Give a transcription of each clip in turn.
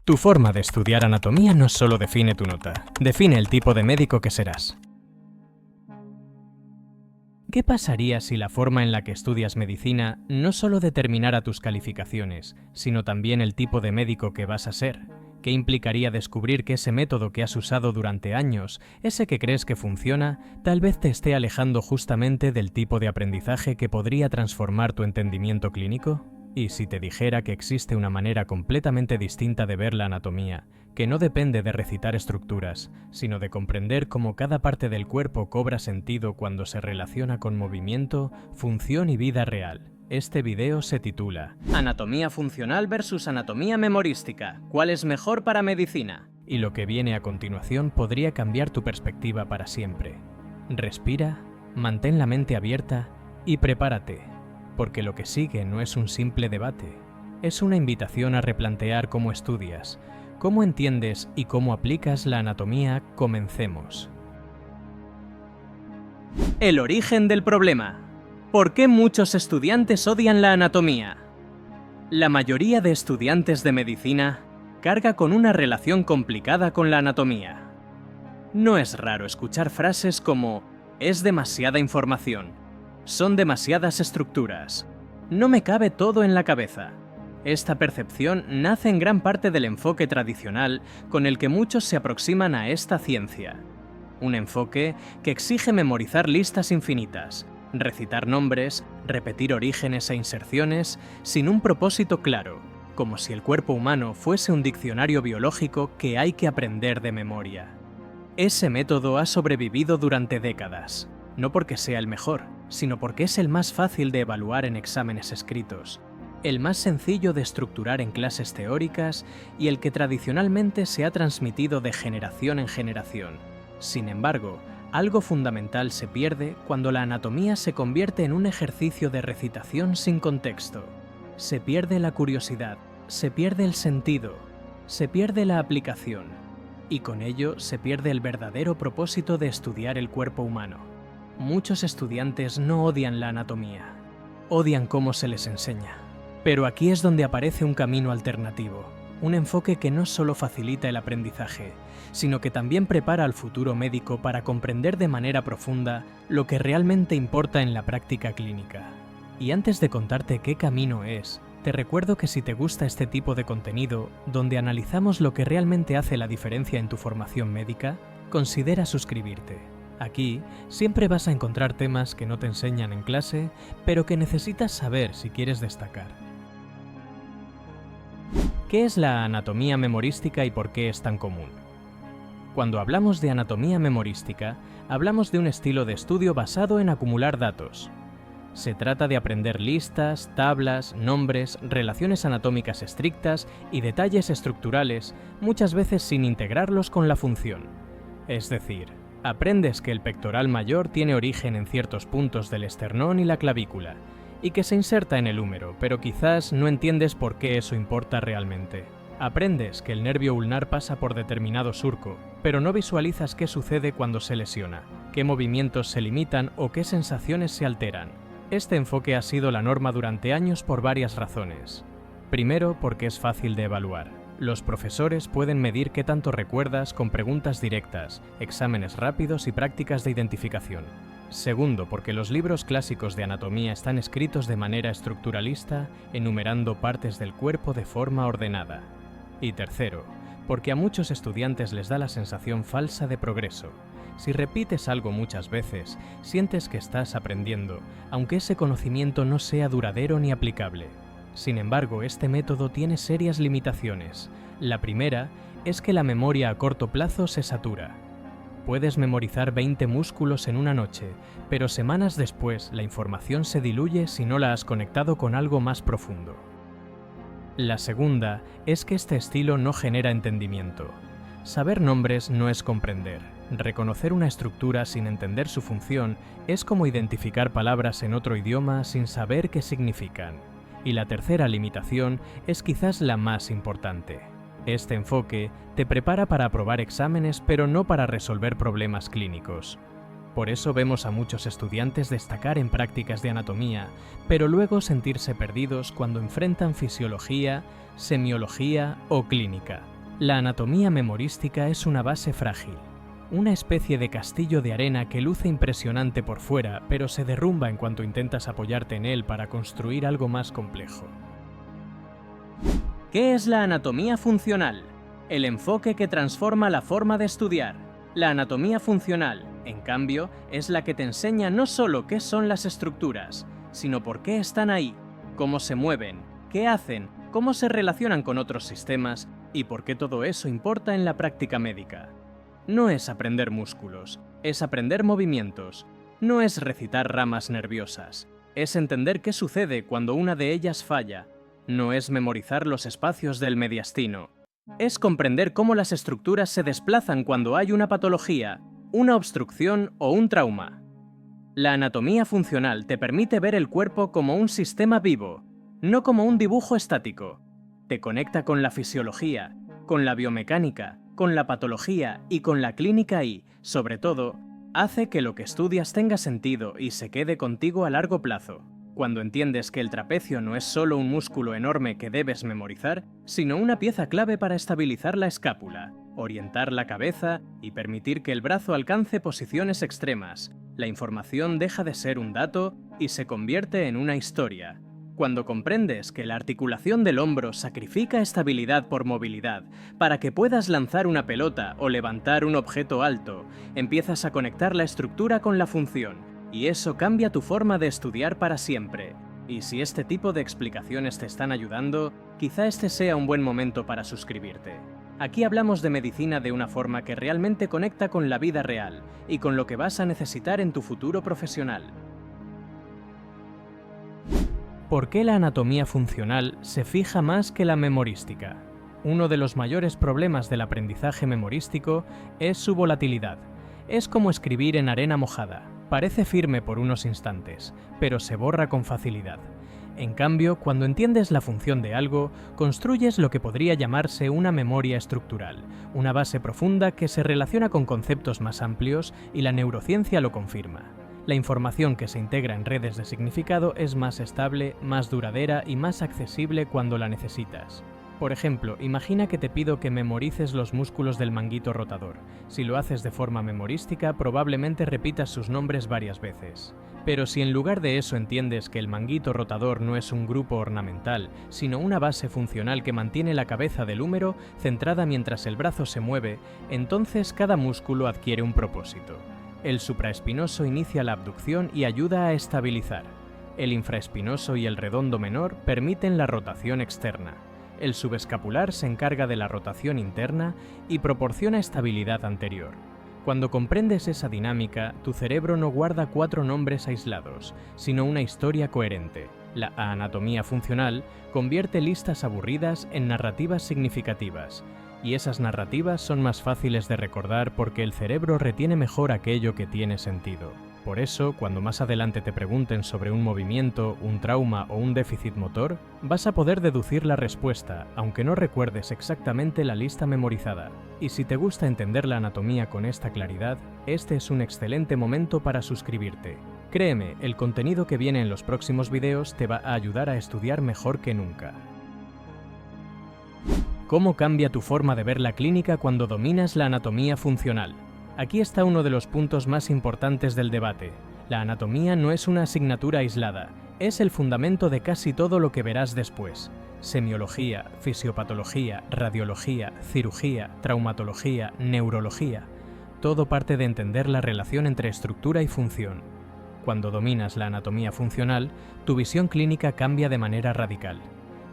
Tu forma de estudiar anatomía no solo define tu nota, define el tipo de médico que serás. ¿Qué pasaría si la forma en la que estudias medicina no solo determinara tus calificaciones, sino también el tipo de médico que vas a ser? ¿Qué implicaría descubrir que ese método que has usado durante años, ese que crees que funciona, tal vez te esté alejando justamente del tipo de aprendizaje que podría transformar tu entendimiento clínico? ¿Y si te dijera que existe una manera completamente distinta de ver la anatomía, que no depende de recitar estructuras, sino de comprender cómo cada parte del cuerpo cobra sentido cuando se relaciona con movimiento, función y vida real? Este video se titula Anatomía funcional versus anatomía memorística. ¿Cuál es mejor para medicina? Y lo que viene a continuación podría cambiar tu perspectiva para siempre. Respira, mantén la mente abierta y prepárate, porque lo que sigue no es un simple debate, es una invitación a replantear cómo estudias, cómo entiendes y cómo aplicas la anatomía. Comencemos. El origen del problema. ¿Por qué muchos estudiantes odian la anatomía? La mayoría de estudiantes de medicina carga con una relación complicada con la anatomía. No es raro escuchar frases como «es demasiada información», «son demasiadas estructuras», «no me cabe todo en la cabeza». Esta percepción nace en gran parte del enfoque tradicional con el que muchos se aproximan a esta ciencia. Un enfoque que exige memorizar listas infinitas, recitar nombres, repetir orígenes e inserciones sin un propósito claro, como si el cuerpo humano fuese un diccionario biológico que hay que aprender de memoria. Ese método ha sobrevivido durante décadas, no porque sea el mejor, sino porque es el más fácil de evaluar en exámenes escritos, el más sencillo de estructurar en clases teóricas y el que tradicionalmente se ha transmitido de generación en generación. Sin embargo, algo fundamental se pierde cuando la anatomía se convierte en un ejercicio de recitación sin contexto. Se pierde la curiosidad, se pierde el sentido, se pierde la aplicación, y con ello se pierde el verdadero propósito de estudiar el cuerpo humano. Muchos estudiantes no odian la anatomía, odian cómo se les enseña. Pero aquí es donde aparece un camino alternativo, un enfoque que no solo facilita el aprendizaje, sino que también prepara al futuro médico para comprender de manera profunda lo que realmente importa en la práctica clínica. Y antes de contarte qué camino es, te recuerdo que si te gusta este tipo de contenido, donde analizamos lo que realmente hace la diferencia en tu formación médica, considera suscribirte. Aquí siempre vas a encontrar temas que no te enseñan en clase, pero que necesitas saber si quieres destacar. ¿Qué es la anatomía memorística y por qué es tan común? Cuando hablamos de anatomía memorística, hablamos de un estilo de estudio basado en acumular datos. Se trata de aprender listas, tablas, nombres, relaciones anatómicas estrictas y detalles estructurales, muchas veces sin integrarlos con la función. Es decir, aprendes que el pectoral mayor tiene origen en ciertos puntos del esternón y la clavícula, y que se inserta en el húmero, pero quizás no entiendes por qué eso importa realmente. Aprendes que el nervio ulnar pasa por determinado surco, pero no visualizas qué sucede cuando se lesiona, qué movimientos se limitan o qué sensaciones se alteran. Este enfoque ha sido la norma durante años por varias razones. Primero, porque es fácil de evaluar. Los profesores pueden medir qué tanto recuerdas con preguntas directas, exámenes rápidos y prácticas de identificación. Segundo, porque los libros clásicos de anatomía están escritos de manera estructuralista, enumerando partes del cuerpo de forma ordenada. Y tercero, porque a muchos estudiantes les da la sensación falsa de progreso. Si repites algo muchas veces, sientes que estás aprendiendo, aunque ese conocimiento no sea duradero ni aplicable. Sin embargo, este método tiene serias limitaciones. La primera es que la memoria a corto plazo se satura. Puedes memorizar 20 músculos en una noche, pero semanas después la información se diluye si no la has conectado con algo más profundo. La segunda es que este estilo no genera entendimiento. Saber nombres no es comprender. Reconocer una estructura sin entender su función es como identificar palabras en otro idioma sin saber qué significan. Y la tercera limitación es quizás la más importante. Este enfoque te prepara para aprobar exámenes, pero no para resolver problemas clínicos. Por eso vemos a muchos estudiantes destacar en prácticas de anatomía, pero luego sentirse perdidos cuando enfrentan fisiología, semiología o clínica. La anatomía memorística es una base frágil, una especie de castillo de arena que luce impresionante por fuera, pero se derrumba en cuanto intentas apoyarte en él para construir algo más complejo. ¿Qué es la anatomía funcional? El enfoque que transforma la forma de estudiar. La anatomía funcional, en cambio, es la que te enseña no solo qué son las estructuras, sino por qué están ahí, cómo se mueven, qué hacen, cómo se relacionan con otros sistemas y por qué todo eso importa en la práctica médica. No es aprender músculos, es aprender movimientos. No es recitar ramas nerviosas, es entender qué sucede cuando una de ellas falla. No es memorizar los espacios del mediastino. Es comprender cómo las estructuras se desplazan cuando hay una patología, una obstrucción o un trauma. La anatomía funcional te permite ver el cuerpo como un sistema vivo, no como un dibujo estático. Te conecta con la fisiología, con la biomecánica, con la patología y con la clínica y, sobre todo, hace que lo que estudias tenga sentido y se quede contigo a largo plazo. Cuando entiendes que el trapecio no es solo un músculo enorme que debes memorizar, sino una pieza clave para estabilizar la escápula, orientar la cabeza y permitir que el brazo alcance posiciones extremas, la información deja de ser un dato y se convierte en una historia. Cuando comprendes que la articulación del hombro sacrifica estabilidad por movilidad para que puedas lanzar una pelota o levantar un objeto alto, empiezas a conectar la estructura con la función. Y eso cambia tu forma de estudiar para siempre. Y si este tipo de explicaciones te están ayudando, quizá este sea un buen momento para suscribirte. Aquí hablamos de medicina de una forma que realmente conecta con la vida real y con lo que vas a necesitar en tu futuro profesional. ¿Por qué la anatomía funcional se fija más que la memorística? Uno de los mayores problemas del aprendizaje memorístico es su volatilidad. Es como escribir en arena mojada. Parece firme por unos instantes, pero se borra con facilidad. En cambio, cuando entiendes la función de algo, construyes lo que podría llamarse una memoria estructural, una base profunda que se relaciona con conceptos más amplios y la neurociencia lo confirma. La información que se integra en redes de significado es más estable, más duradera y más accesible cuando la necesitas. Por ejemplo, imagina que te pido que memorices los músculos del manguito rotador. Si lo haces de forma memorística, probablemente repitas sus nombres varias veces. Pero si en lugar de eso entiendes que el manguito rotador no es un grupo ornamental, sino una base funcional que mantiene la cabeza del húmero centrada mientras el brazo se mueve, entonces cada músculo adquiere un propósito. El supraespinoso inicia la abducción y ayuda a estabilizar. El infraespinoso y el redondo menor permiten la rotación externa. El subescapular se encarga de la rotación interna y proporciona estabilidad anterior. Cuando comprendes esa dinámica, tu cerebro no guarda 4 nombres aislados, sino una historia coherente. La anatomía funcional convierte listas aburridas en narrativas significativas, y esas narrativas son más fáciles de recordar porque el cerebro retiene mejor aquello que tiene sentido. Por eso, cuando más adelante te pregunten sobre un movimiento, un trauma o un déficit motor, vas a poder deducir la respuesta, aunque no recuerdes exactamente la lista memorizada. Y si te gusta entender la anatomía con esta claridad, este es un excelente momento para suscribirte. Créeme, el contenido que viene en los próximos videos te va a ayudar a estudiar mejor que nunca. ¿Cómo cambia tu forma de ver la clínica cuando dominas la anatomía funcional? Aquí está uno de los puntos más importantes del debate. La anatomía no es una asignatura aislada, es el fundamento de casi todo lo que verás después. Semiología, fisiopatología, radiología, cirugía, traumatología, neurología. Todo parte de entender la relación entre estructura y función. Cuando dominas la anatomía funcional, tu visión clínica cambia de manera radical.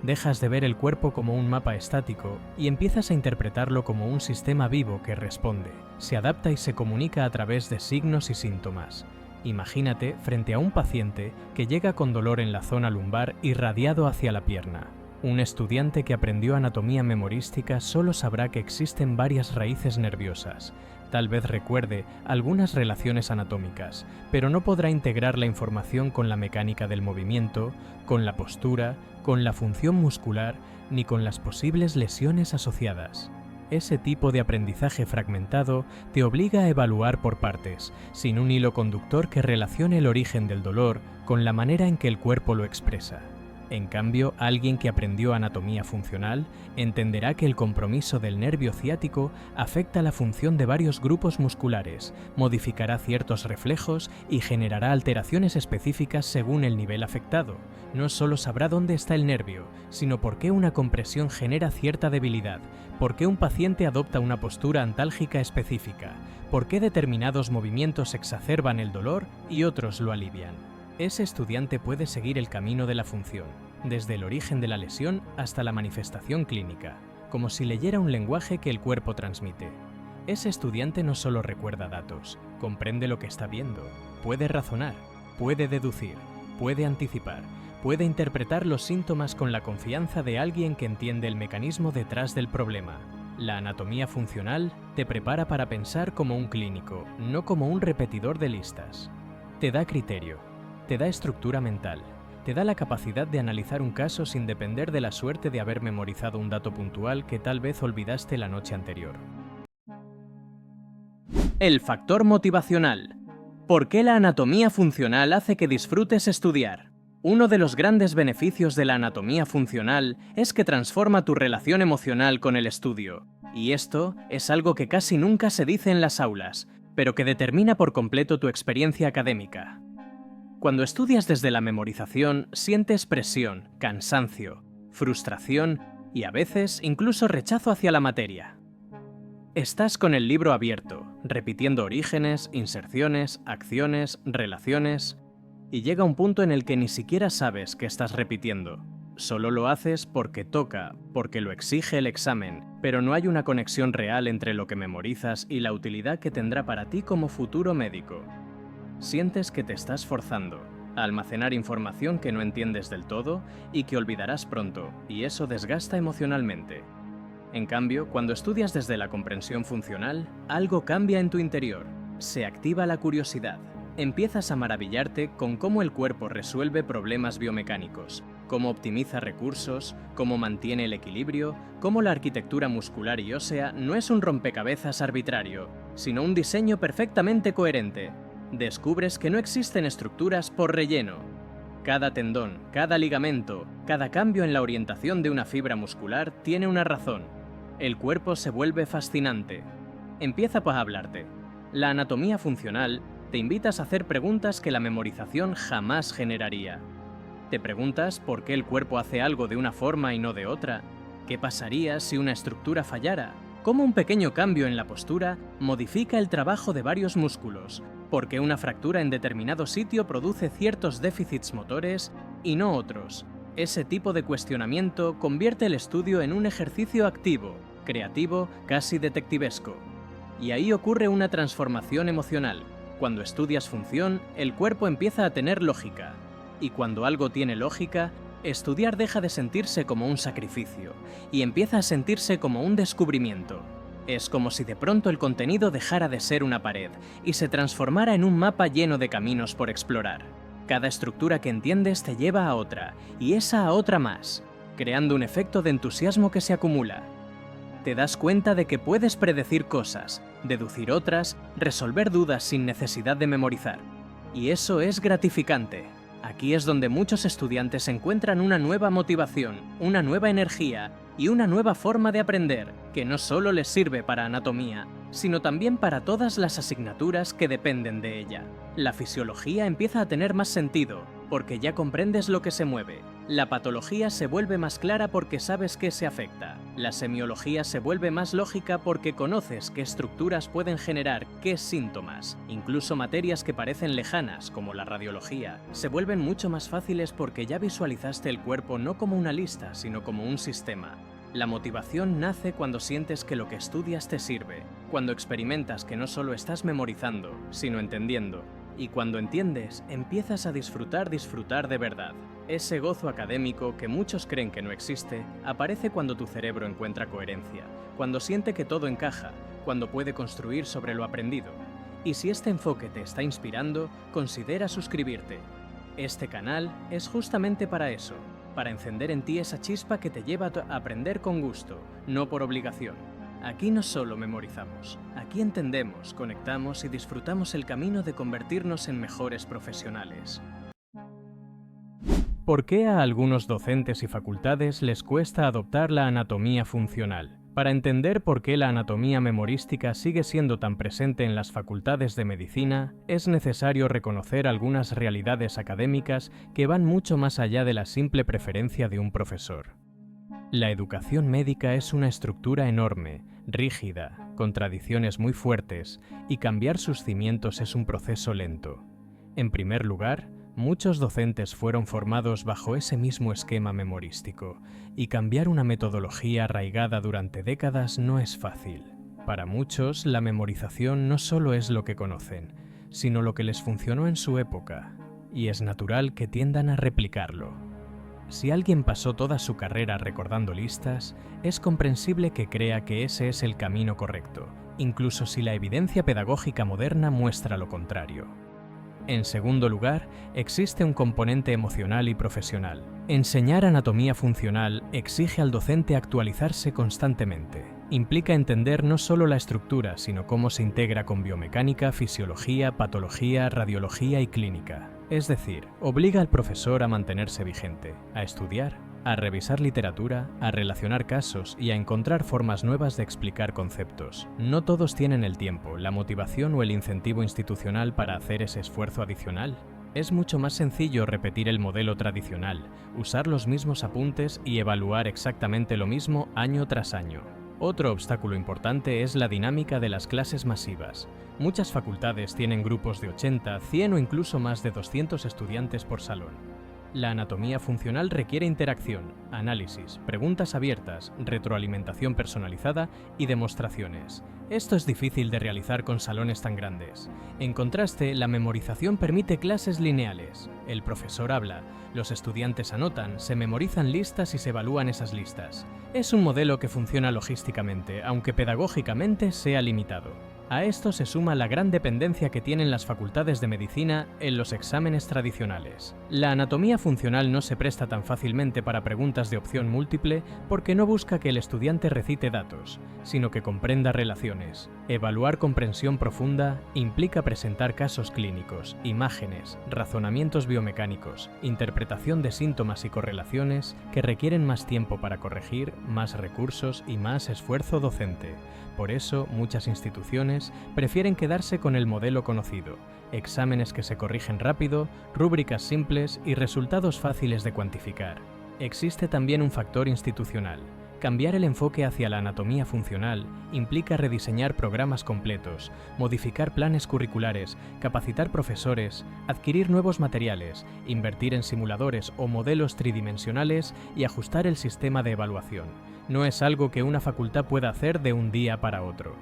Dejas de ver el cuerpo como un mapa estático y empiezas a interpretarlo como un sistema vivo que responde, se adapta y se comunica a través de signos y síntomas. Imagínate frente a un paciente que llega con dolor en la zona lumbar irradiado hacia la pierna. Un estudiante que aprendió anatomía memorística solo sabrá que existen varias raíces nerviosas. Tal vez recuerde algunas relaciones anatómicas, pero no podrá integrar la información con la mecánica del movimiento, con la postura, con la función muscular, ni con las posibles lesiones asociadas. Ese tipo de aprendizaje fragmentado te obliga a evaluar por partes, sin un hilo conductor que relacione el origen del dolor con la manera en que el cuerpo lo expresa. En cambio, alguien que aprendió anatomía funcional entenderá que el compromiso del nervio ciático afecta la función de varios grupos musculares, modificará ciertos reflejos y generará alteraciones específicas según el nivel afectado. No solo sabrá dónde está el nervio, sino por qué una compresión genera cierta debilidad, por qué un paciente adopta una postura antálgica específica, por qué determinados movimientos exacerban el dolor y otros lo alivian. Ese estudiante puede seguir el camino de la función, desde el origen de la lesión hasta la manifestación clínica, como si leyera un lenguaje que el cuerpo transmite. Ese estudiante no solo recuerda datos, comprende lo que está viendo, puede razonar, puede deducir, puede anticipar, puede interpretar los síntomas con la confianza de alguien que entiende el mecanismo detrás del problema. La anatomía funcional te prepara para pensar como un clínico, no como un repetidor de listas. Te da criterio, te da estructura mental, te da la capacidad de analizar un caso sin depender de la suerte de haber memorizado un dato puntual que tal vez olvidaste la noche anterior. El factor motivacional. ¿Por qué la anatomía funcional hace que disfrutes estudiar? Uno de los grandes beneficios de la anatomía funcional es que transforma tu relación emocional con el estudio. Y esto es algo que casi nunca se dice en las aulas, pero que determina por completo tu experiencia académica. Cuando estudias desde la memorización, sientes presión, cansancio, frustración y a veces incluso rechazo hacia la materia. Estás con el libro abierto, repitiendo orígenes, inserciones, acciones, relaciones, y llega un punto en el que ni siquiera sabes qué estás repitiendo. Solo lo haces porque toca, porque lo exige el examen, pero no hay una conexión real entre lo que memorizas y la utilidad que tendrá para ti como futuro médico. Sientes que te estás forzando a almacenar información que no entiendes del todo y que olvidarás pronto, y eso desgasta emocionalmente. En cambio, cuando estudias desde la comprensión funcional, algo cambia en tu interior. Se activa la curiosidad. Empiezas a maravillarte con cómo el cuerpo resuelve problemas biomecánicos, cómo optimiza recursos, cómo mantiene el equilibrio, cómo la arquitectura muscular y ósea no es un rompecabezas arbitrario, sino un diseño perfectamente coherente. Descubres que no existen estructuras por relleno. Cada tendón, cada ligamento, cada cambio en la orientación de una fibra muscular tiene una razón. El cuerpo se vuelve fascinante. Empieza a hablarte. La anatomía funcional te invitas a hacer preguntas que la memorización jamás generaría. Te preguntas por qué el cuerpo hace algo de una forma y no de otra. ¿Qué pasaría si una estructura fallara? ¿Cómo un pequeño cambio en la postura modifica el trabajo de varios músculos? ¿Por qué una fractura en determinado sitio produce ciertos déficits motores y no otros? Ese tipo de cuestionamiento convierte el estudio en un ejercicio activo, creativo, casi detectivesco. Y ahí ocurre una transformación emocional. Cuando estudias función, el cuerpo empieza a tener lógica. Y cuando algo tiene lógica, estudiar deja de sentirse como un sacrificio y empieza a sentirse como un descubrimiento. Es como si de pronto el contenido dejara de ser una pared y se transformara en un mapa lleno de caminos por explorar. Cada estructura que entiendes te lleva a otra, y esa a otra más, creando un efecto de entusiasmo que se acumula. Te das cuenta de que puedes predecir cosas, deducir otras, resolver dudas sin necesidad de memorizar. Y eso es gratificante. Aquí es donde muchos estudiantes encuentran una nueva motivación, una nueva energía y una nueva forma de aprender, que no solo les sirve para anatomía, sino también para todas las asignaturas que dependen de ella. La fisiología empieza a tener más sentido, porque ya comprendes lo que se mueve. La patología se vuelve más clara porque sabes qué se afecta. La semiología se vuelve más lógica porque conoces qué estructuras pueden generar qué síntomas. Incluso materias que parecen lejanas, como la radiología, se vuelven mucho más fáciles porque ya visualizaste el cuerpo no como una lista, sino como un sistema. La motivación nace cuando sientes que lo que estudias te sirve, cuando experimentas que no solo estás memorizando, sino entendiendo. Y cuando entiendes, empiezas a disfrutar de verdad. Ese gozo académico que muchos creen que no existe, aparece cuando tu cerebro encuentra coherencia, cuando siente que todo encaja, cuando puede construir sobre lo aprendido. Y si este enfoque te está inspirando, considera suscribirte. Este canal es justamente para eso, para encender en ti esa chispa que te lleva a aprender con gusto, no por obligación. Aquí no solo memorizamos, aquí entendemos, conectamos y disfrutamos el camino de convertirnos en mejores profesionales. ¿Por qué a algunos docentes y facultades les cuesta adoptar la anatomía funcional? Para entender por qué la anatomía memorística sigue siendo tan presente en las facultades de medicina, es necesario reconocer algunas realidades académicas que van mucho más allá de la simple preferencia de un profesor. La educación médica es una estructura enorme, rígida, con tradiciones muy fuertes, y cambiar sus cimientos es un proceso lento. En primer lugar, muchos docentes fueron formados bajo ese mismo esquema memorístico, y cambiar una metodología arraigada durante décadas no es fácil. Para muchos, la memorización no solo es lo que conocen, sino lo que les funcionó en su época, y es natural que tiendan a replicarlo. Si alguien pasó toda su carrera recordando listas, es comprensible que crea que ese es el camino correcto, incluso si la evidencia pedagógica moderna muestra lo contrario. En segundo lugar, existe un componente emocional y profesional. Enseñar anatomía funcional exige al docente actualizarse constantemente. Implica entender no solo la estructura, sino cómo se integra con biomecánica, fisiología, patología, radiología y clínica. Es decir, obliga al profesor a mantenerse vigente, a estudiar, a revisar literatura, a relacionar casos y a encontrar formas nuevas de explicar conceptos. No todos tienen el tiempo, la motivación o el incentivo institucional para hacer ese esfuerzo adicional. Es mucho más sencillo repetir el modelo tradicional, usar los mismos apuntes y evaluar exactamente lo mismo año tras año. Otro obstáculo importante es la dinámica de las clases masivas. Muchas facultades tienen grupos de 80, 100 o incluso más de 200 estudiantes por salón. La anatomía funcional requiere interacción, análisis, preguntas abiertas, retroalimentación personalizada y demostraciones. Esto es difícil de realizar con salones tan grandes. En contraste, la memorización permite clases lineales. El profesor habla, los estudiantes anotan, se memorizan listas y se evalúan esas listas. Es un modelo que funciona logísticamente, aunque pedagógicamente sea limitado. A esto se suma la gran dependencia que tienen las facultades de medicina en los exámenes tradicionales. La anatomía funcional no se presta tan fácilmente para preguntas de opción múltiple porque no busca que el estudiante recite datos, sino que comprenda relaciones. Evaluar comprensión profunda implica presentar casos clínicos, imágenes, razonamientos biomecánicos, interpretación de síntomas y correlaciones que requieren más tiempo para corregir, más recursos y más esfuerzo docente. Por eso, muchas instituciones prefieren quedarse con el modelo conocido, exámenes que se corrigen rápido, rúbricas simples y resultados fáciles de cuantificar. Existe también un factor institucional. Cambiar el enfoque hacia la anatomía funcional implica rediseñar programas completos, modificar planes curriculares, capacitar profesores, adquirir nuevos materiales, invertir en simuladores o modelos tridimensionales y ajustar el sistema de evaluación. No es algo que una facultad pueda hacer de un día para otro.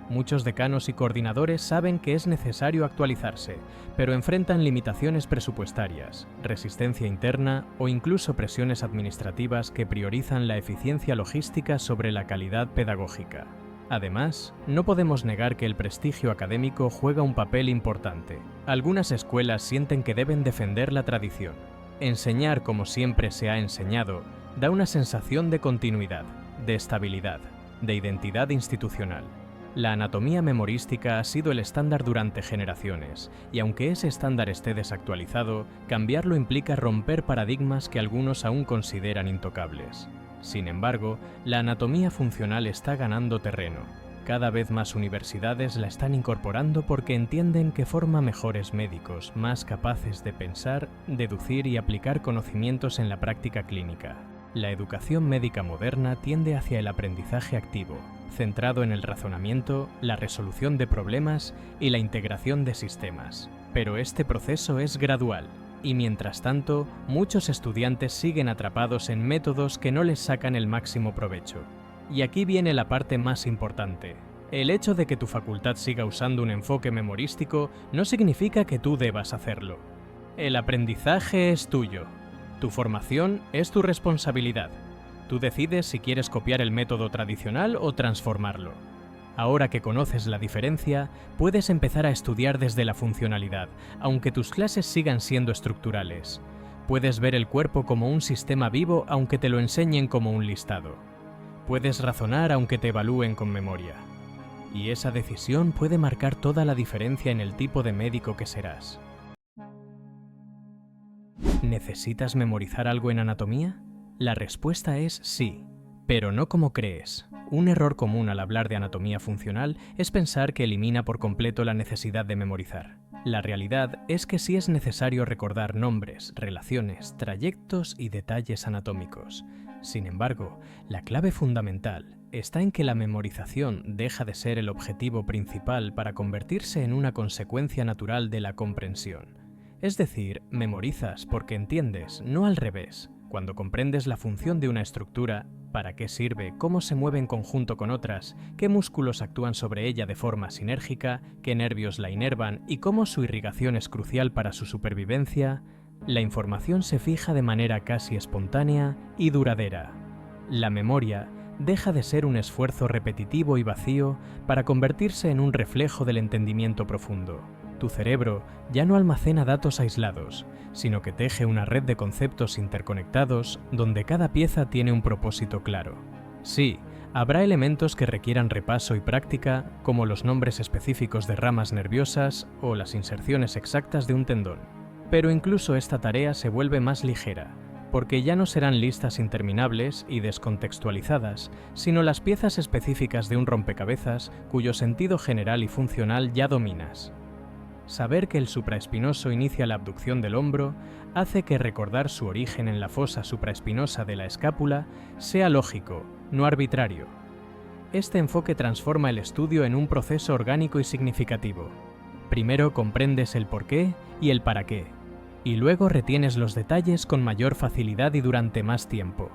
Muchos decanos y coordinadores saben que es necesario actualizarse, pero enfrentan limitaciones presupuestarias, resistencia interna o incluso presiones administrativas que priorizan la eficiencia logística sobre la calidad pedagógica. Además, no podemos negar que el prestigio académico juega un papel importante. Algunas escuelas sienten que deben defender la tradición. Enseñar como siempre se ha enseñado da una sensación de continuidad, de estabilidad, de identidad institucional. La anatomía memorística ha sido el estándar durante generaciones, y aunque ese estándar esté desactualizado, cambiarlo implica romper paradigmas que algunos aún consideran intocables. Sin embargo, la anatomía funcional está ganando terreno. Cada vez más universidades la están incorporando porque entienden que forma mejores médicos, más capaces de pensar, deducir y aplicar conocimientos en la práctica clínica. La educación médica moderna tiende hacia el aprendizaje activo, centrado en el razonamiento, la resolución de problemas y la integración de sistemas. Pero este proceso es gradual, y mientras tanto, muchos estudiantes siguen atrapados en métodos que no les sacan el máximo provecho. Y aquí viene la parte más importante. El hecho de que tu facultad siga usando un enfoque memorístico no significa que tú debas hacerlo. El aprendizaje es tuyo. Tu formación es tu responsabilidad. Tú decides si quieres copiar el método tradicional o transformarlo. Ahora que conoces la diferencia, puedes empezar a estudiar desde la funcionalidad, aunque tus clases sigan siendo estructurales. Puedes ver el cuerpo como un sistema vivo aunque te lo enseñen como un listado. Puedes razonar aunque te evalúen con memoria. Y esa decisión puede marcar toda la diferencia en el tipo de médico que serás. ¿Necesitas memorizar algo en anatomía? La respuesta es sí, pero no como crees. Un error común al hablar de anatomía funcional es pensar que elimina por completo la necesidad de memorizar. La realidad es que sí es necesario recordar nombres, relaciones, trayectos y detalles anatómicos. Sin embargo, la clave fundamental está en que la memorización deja de ser el objetivo principal para convertirse en una consecuencia natural de la comprensión. Es decir, memorizas porque entiendes, no al revés. Cuando comprendes la función de una estructura, para qué sirve, cómo se mueve en conjunto con otras, qué músculos actúan sobre ella de forma sinérgica, qué nervios la inervan y cómo su irrigación es crucial para su supervivencia, la información se fija de manera casi espontánea y duradera. La memoria deja de ser un esfuerzo repetitivo y vacío para convertirse en un reflejo del entendimiento profundo. Tu cerebro ya no almacena datos aislados, sino que teje una red de conceptos interconectados donde cada pieza tiene un propósito claro. Sí, habrá elementos que requieran repaso y práctica, como los nombres específicos de ramas nerviosas o las inserciones exactas de un tendón. Pero incluso esta tarea se vuelve más ligera, porque ya no serán listas interminables y descontextualizadas, sino las piezas específicas de un rompecabezas cuyo sentido general y funcional ya dominas. Saber que el supraespinoso inicia la abducción del hombro hace que recordar su origen en la fosa supraespinosa de la escápula sea lógico, no arbitrario. Este enfoque transforma el estudio en un proceso orgánico y significativo. Primero comprendes el porqué y el para qué, y luego retienes los detalles con mayor facilidad y durante más tiempo.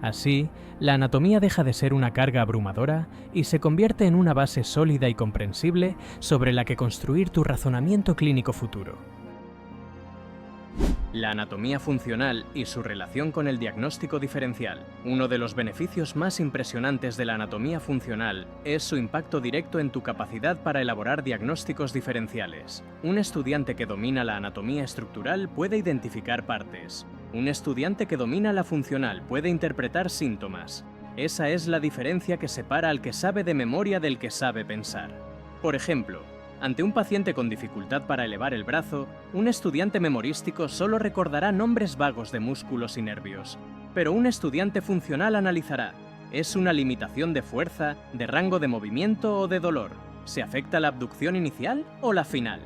Así, la anatomía deja de ser una carga abrumadora y se convierte en una base sólida y comprensible sobre la que construir tu razonamiento clínico futuro. La anatomía funcional y su relación con el diagnóstico diferencial. Uno de los beneficios más impresionantes de la anatomía funcional es su impacto directo en tu capacidad para elaborar diagnósticos diferenciales. Un estudiante que domina la anatomía estructural puede identificar partes. Un estudiante que domina la funcional puede interpretar síntomas. Esa es la diferencia que separa al que sabe de memoria del que sabe pensar. Por ejemplo, ante un paciente con dificultad para elevar el brazo, un estudiante memorístico solo recordará nombres vagos de músculos y nervios. Pero un estudiante funcional analizará: ¿es una limitación de fuerza, de rango de movimiento o de dolor? ¿Se afecta la abducción inicial o la final?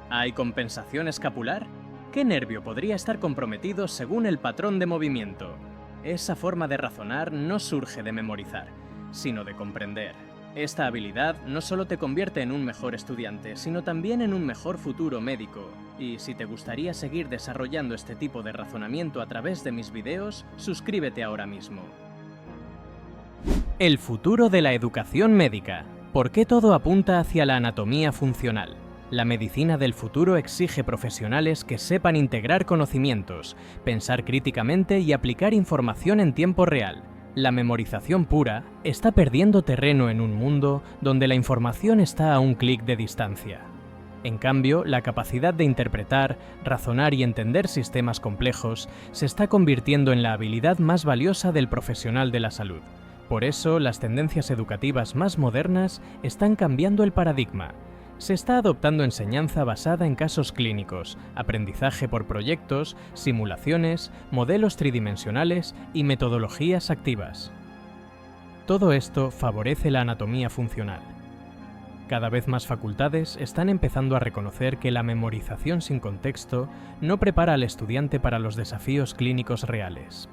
¿Hay compensación escapular? ¿Qué nervio podría estar comprometido según el patrón de movimiento? Esa forma de razonar no surge de memorizar, sino de comprender. Esta habilidad no solo te convierte en un mejor estudiante, sino también en un mejor futuro médico. Y si te gustaría seguir desarrollando este tipo de razonamiento a través de mis videos, suscríbete ahora mismo. El futuro de la educación médica. ¿Por qué todo apunta hacia la anatomía funcional? La medicina del futuro exige profesionales que sepan integrar conocimientos, pensar críticamente y aplicar información en tiempo real. La memorización pura está perdiendo terreno en un mundo donde la información está a un clic de distancia. En cambio, la capacidad de interpretar, razonar y entender sistemas complejos se está convirtiendo en la habilidad más valiosa del profesional de la salud. Por eso, las tendencias educativas más modernas están cambiando el paradigma. Se está adoptando enseñanza basada en casos clínicos, aprendizaje por proyectos, simulaciones, modelos tridimensionales y metodologías activas. Todo esto favorece la anatomía funcional. Cada vez más facultades están empezando a reconocer que la memorización sin contexto no prepara al estudiante para los desafíos clínicos reales.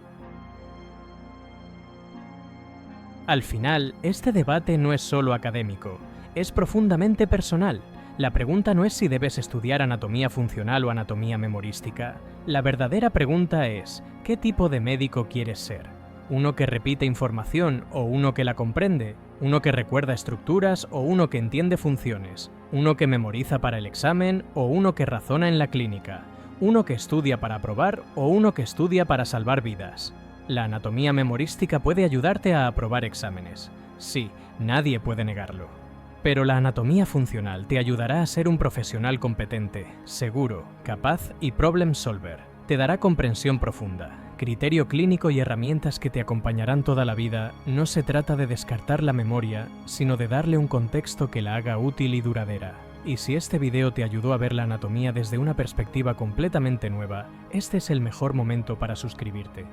Al final, este debate no es solo académico. Es profundamente personal. La pregunta no es si debes estudiar anatomía funcional o anatomía memorística. La verdadera pregunta es: ¿qué tipo de médico quieres ser? ¿Uno que repite información o uno que la comprende? ¿Uno que recuerda estructuras o uno que entiende funciones? ¿Uno que memoriza para el examen o uno que razona en la clínica? ¿Uno que estudia para aprobar o uno que estudia para salvar vidas? La anatomía memorística puede ayudarte a aprobar exámenes. Sí, nadie puede negarlo. Pero la anatomía funcional te ayudará a ser un profesional competente, seguro, capaz y problem solver. Te dará comprensión profunda, criterio clínico y herramientas que te acompañarán toda la vida. No se trata de descartar la memoria, sino de darle un contexto que la haga útil y duradera. Y si este video te ayudó a ver la anatomía desde una perspectiva completamente nueva, este es el mejor momento para suscribirte.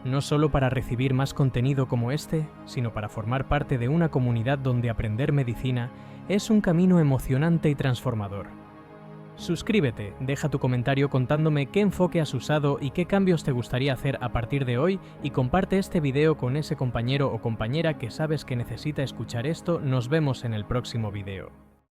No solo para recibir más contenido como este, sino para formar parte de una comunidad donde aprender medicina es un camino emocionante y transformador. Suscríbete, deja tu comentario contándome qué enfoque has usado y qué cambios te gustaría hacer a partir de hoy y comparte este video con ese compañero o compañera que sabes que necesita escuchar esto. Nos vemos en el próximo video.